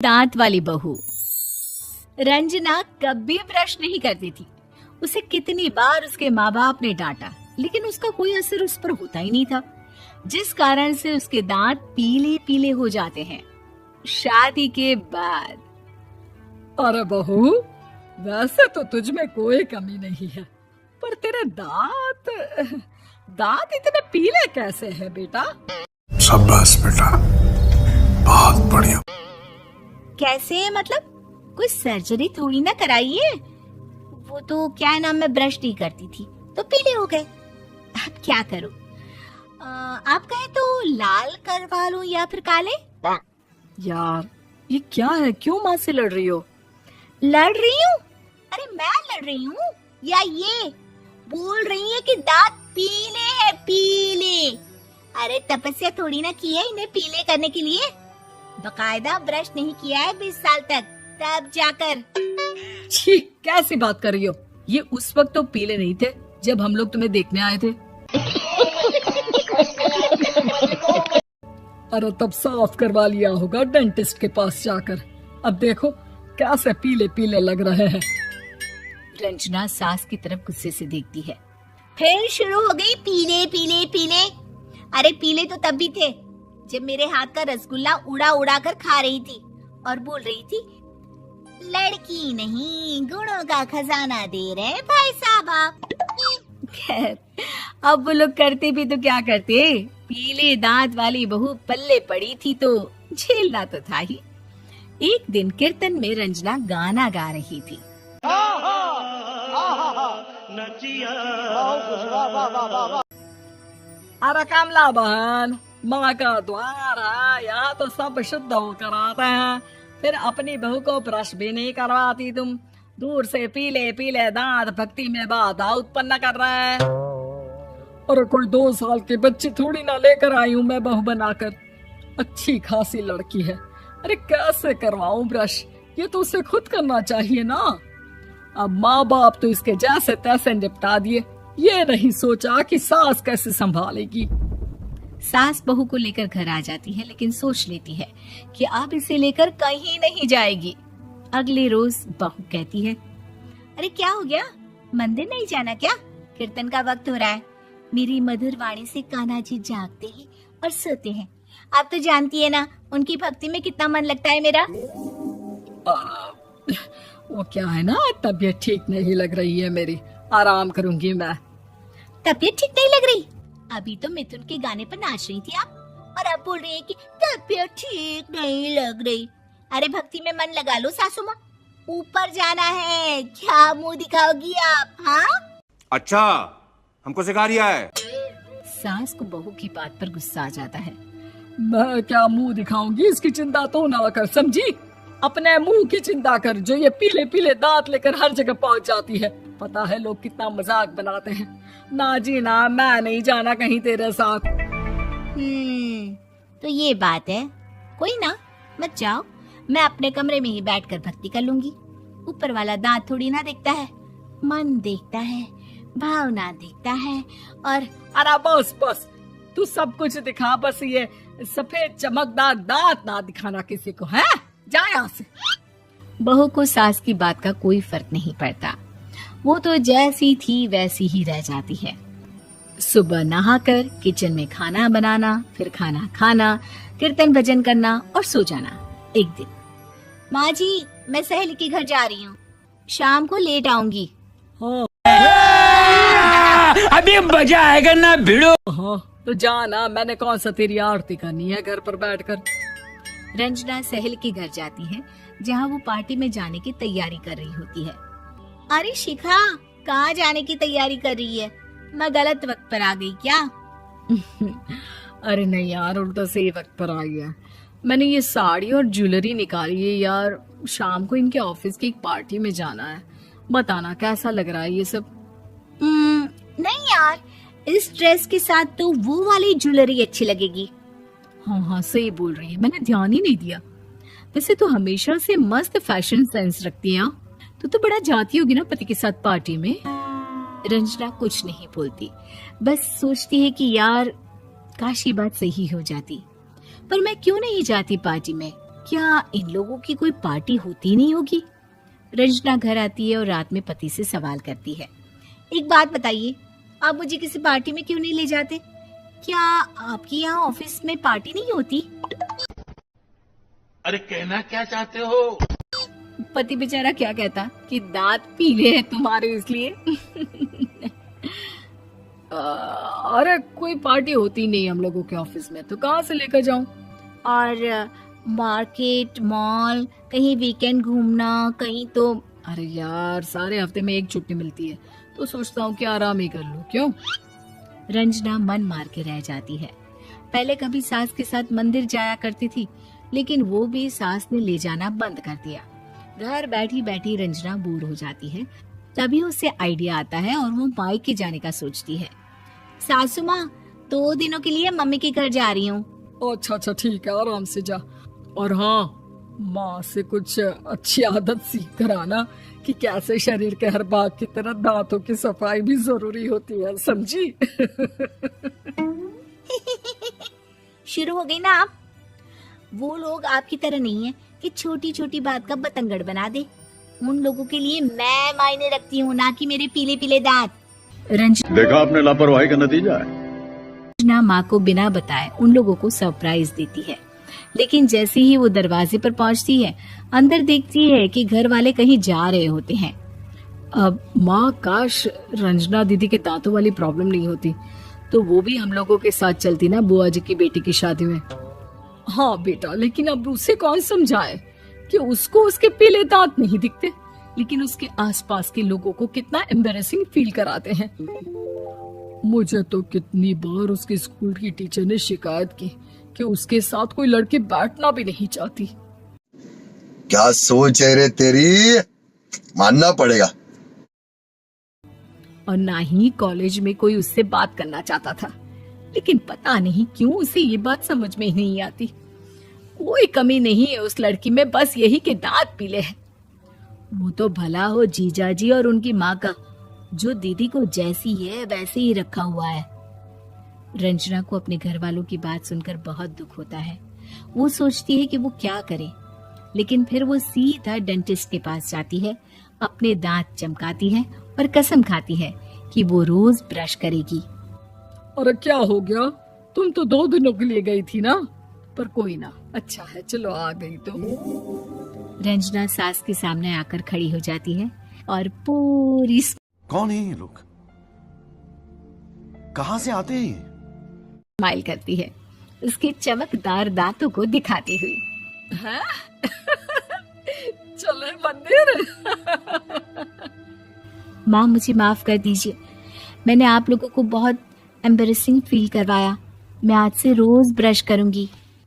दांत वाली बहू। रंजना कभी ब्रश नहीं करती थी। उसे कितनी बार उसके माँ बाप ने डांटा, लेकिन उसका कोई असर उस पर होता ही नहीं था, जिस कारण से उसके दांत पीले पीले हो जाते हैं। शादी के बाद। अरे बहू, वैसे तो तुझ में कोई कमी नहीं है, पर तेरे दांत इतने पीले कैसे हैं बेटा? शाबाश बेटा, बहुत बढ़िया। कैसे मतलब? कोई सर्जरी थोड़ी ना कराई है। वो तो क्या नाम, मैं ब्रश नहीं करती थी तो पीले हो गए। अब क्या करूं? आप कहें तो लाल करवा लूं या फिर काले? यार ये क्या है, क्यों माँ से लड़ रही हो? लड़ रही हूँ? अरे मैं लड़ रही हूँ या ये बोल रही है कि दांत पीले हैं, पीले। अरे तपस्या थोड़ी ना की है इन्हें पीले करने के लिए। बकायदा ब्रश नहीं किया है 20 साल तक, तब जाकर। छी, कैसी बात कर रही हो? ये उस वक्त तो पीले नहीं थे जब हम लोग तुम्हें देखने आए थे। अरे तब साफ करवा लिया होगा डेंटिस्ट के पास जाकर। अब देखो कैसे पीले पीले लग रहे हैं। रंजना सास की तरफ गुस्से से देखती है। फिर शुरू हो गई पीले पीले पीले। अरे पीले तो तब भी थे जब मेरे हाथ का रसगुल्ला उड़ा उड़ा कर खा रही थी और बोल रही थी, लड़की नहीं गुणों का खजाना दे रहे भाई साहब। खैर, अब वो लोग करते भी तो क्या करते, पीले दांत वाली बहू पल्ले पड़ी थी तो झेलना तो था ही। एक दिन कीर्तन में रंजना गाना गा रही थी। अरे कमला बहन, माँ का द्वार है, यहाँ तो सब शुद्ध होकर आते हैं, फिर अपनी बहू को ब्रश भी नहीं करवाती तुम। दूर से पीले पीले दांत भक्ति में बाधा उत्पन्न कर रहे हैं। और कोई 2 साल के बच्चे थोड़ी ना लेकर आई हूँ मैं बहू बनाकर। अच्छी खासी लड़की है, अरे कैसे करवाऊं ब्रश? ये तो उसे खुद करना चाहिए ना। अब माँ बाप तो इसके जैसे तैसे निपटा दिए, ये नहीं सोचा कि सास कैसे संभालेगी। सास बहू को लेकर घर आ जाती है, लेकिन सोच लेती है कि अब इसे लेकर कहीं नहीं जाएगी। अगले रोज बहू कहती है, अरे क्या हो गया, मंदिर नहीं जाना क्या? कीर्तन का वक्त हो रहा है। मेरी मधुर वाणी से कान्हा जी जागते हैं और सोते हैं। आप तो जानती है ना उनकी भक्ति में कितना मन लगता है मेरा। वो क्या है ना, तबीयत ठीक नहीं लग रही है मेरी, आराम करूंगी मैं। तबीयत ठीक नहीं लग रही? अभी तो मिथुन के गाने पर नाच रही थी आप, और अब बोल रही है कि तबीयत ठीक नहीं लग रही। अरे भक्ति में मन लगा लो सासू माँ, ऊपर जाना है। क्या मुंह दिखाओगी आप? हाँ अच्छा, हमको सिखा रिया है। सास को बहू की बात पर गुस्सा आ जाता है। मैं क्या मुंह दिखाऊंगी, इसकी चिंता तो ना कर, समझी? अपने मुंह की चिंता कर, जो ये पीले पीले दांत लेकर हर जगह पहुंच जाती है। पता है लोग कितना मजाक बनाते हैं। ना जी ना, मैं नहीं जाना कहीं तेरे साथ। तो ये बात है। कोई ना, मत जाओ, मैं अपने कमरे में ही बैठकर भक्ति कर लूंगी। ऊपर वाला दांत थोड़ी ना देखता है, मन देखता है, भावना देखता है। और अरे बस बस, तू सब कुछ दिखा, बस ये सफेद चमकदार दांत ना दिखाना किसी को, है? जा यहाँ से। बहू को सास की बात का कोई फर्क नहीं पड़ता। वो तो जैसी थी वैसी ही रह जाती है। सुबह नहाकर किचन में खाना बनाना, फिर खाना खाना, कीर्तन भजन करना और सो जाना। एक दिन, माँ जी मैं सहेली के घर जा रही हूँ, शाम को लेट आऊंगी। हाँ अभी मजा आएगा ना भिड़ो। हाँ तो जाना, मैंने कौन सा तेरी आरती करनी है घर पर बैठकर। रंजना सहेली के घर जाती है, जहाँ वो पार्टी में जाने की तैयारी कर रही होती है। अरे शिखा, कहाँ जाने की तैयारी कर रही है? मैं गलत वक्त पर आ गई क्या? अरे नहीं यार, उल्टा सही वक्त पर आ गया। मैंने ये साड़ी और ज्वेलरी निकाली है यार, शाम को इनके ऑफिस की एक पार्टी में जाना है। बताना कैसा लग रहा है ये सब? नहीं यार, इस ड्रेस के साथ तो वो वाली ज्वेलरी अच्छी लगेगी। हाँ हाँ सही बोल रही है, मैंने ध्यान ही नहीं दिया। वैसे तो हमेशा से मस्त फैशन सेंस रखती है। तो बड़ा जाती होगी ना पति के साथ पार्टी में। रंजना कुछ नहीं बोलती, बस सोचती है कि यार काश ये बात सही हो जाती। पर मैं क्यों नहीं जाती पार्टी में? क्या इन लोगों की कोई पार्टी होती नहीं होगी? रंजना घर आती है और रात में पति से सवाल करती है, एक बात बताइए, आप मुझे किसी पार्टी में क्यों नहीं ले जाते? क्या आपके यहाँ ऑफिस में पार्टी नहीं होती? अरे कहना क्या चाहते हो? पति बेचारा क्या कहता कि दांत पीले हैं तुम्हारे इसलिए। अरे कोई पार्टी होती नहीं हम लोगों के ऑफिस में, तो कहाँ से लेकर जाऊं? और मार्केट, मॉल, कहीं वीकेंड घूमना, कहीं तो अरे यार सारे हफ्ते में एक छुट्टी मिलती है, तो सोचता हूँ कि आराम ही कर लूं। क्यों? रंजना मन मार के रह जाती है। पहले कभी सास के साथ मंदिर जाया करती थी, लेकिन वो भी सास ने ले जाना बंद कर दिया। घर बैठी बैठी रंजना बोर हो जाती है। तभी उसे आइडिया आता है और वो मायके जाने का सोचती है। सासू माँ, 2 दिनों के लिए मम्मी के घर जा रही हूँ। अच्छा ठीक है, आराम से जा। और हाँ, माँ से कुछ अच्छी आदत सीख कर आना कि कैसे शरीर के हर भाग की तरह दांतों की सफाई भी जरूरी होती है, समझी? शुरू हो गई ना आप? वो लोग आपकी तरह नहीं है कि छोटी छोटी बात का बतंगड़ बना दे। उन लोगों के लिए मैं मायने रखती हूँ, ना कि मेरे पीले पीले दांत। रंजना देखा आपने लापरवाही का नतीजा है। माँ को बिना बताए उन लोगों को सरप्राइज देती है, लेकिन जैसे ही वो दरवाजे पर पहुंचती है, अंदर देखती है कि घर वाले कहीं जा रहे होते हैं। अब माँ, काश रंजना दीदी के दांतों वाली प्रॉब्लम नहीं होती, तो वो भी हम लोगों के साथ चलती ना बुआ जी की बेटी की शादी में। हाँ बेटा, लेकिन अब उसे कौन समझाए कि उसको उसके पीले दांत नहीं दिखते, लेकिन उसके आसपास के लोगों को कितना एम्बैरेसिंग फील कराते हैं। मुझे तो कितनी बार उसके स्कूल की टीचर ने शिकायत की कि उसके साथ कोई लड़की बैठना भी नहीं चाहती। क्या सोच है रे तेरी, मानना पड़ेगा। और ना ही कॉलेज में कोई उससे बात करना चाहता था, लेकिन पता नहीं क्यों उसे ये बात समझ में ही नहीं आती। कोई कमी नहीं है उस लड़की में, बस यही कि दांत पीले हैं। वो तो भला हो जीजा जी और उनकी माँ का, जो दीदी को जैसी है वैसे ही रखा हुआ है। रंजना को अपने घर वालों की बात सुनकर बहुत दुख होता है। वो सोचती है कि वो क्या करे, लेकिन फिर वो सीधा डेंटिस्ट के पास जाती है, अपने दांत चमकाती है और कसम खाती है कि वो रोज ब्रश करेगी। अरे क्या हो गया, तुम तो 2 दिनों के लिए गई थी ना, पर कोई ना, अच्छा है चलो आ गई तो। रंजना सास के सामने आकर खड़ी हो जाती है और पूरी कौन है ये लोग? कहां से आते हैं? स्माइल करती है, उसके चमकदार दांतों को दिखाती हुई। हैं? चले मंदिर। माँ, मुझे माफ कर दीजिए, मैंने आप लोगों को बहुत एम्बैरेसिंग फील करवाया। मैं आज से रोज ब्रश करूंगी।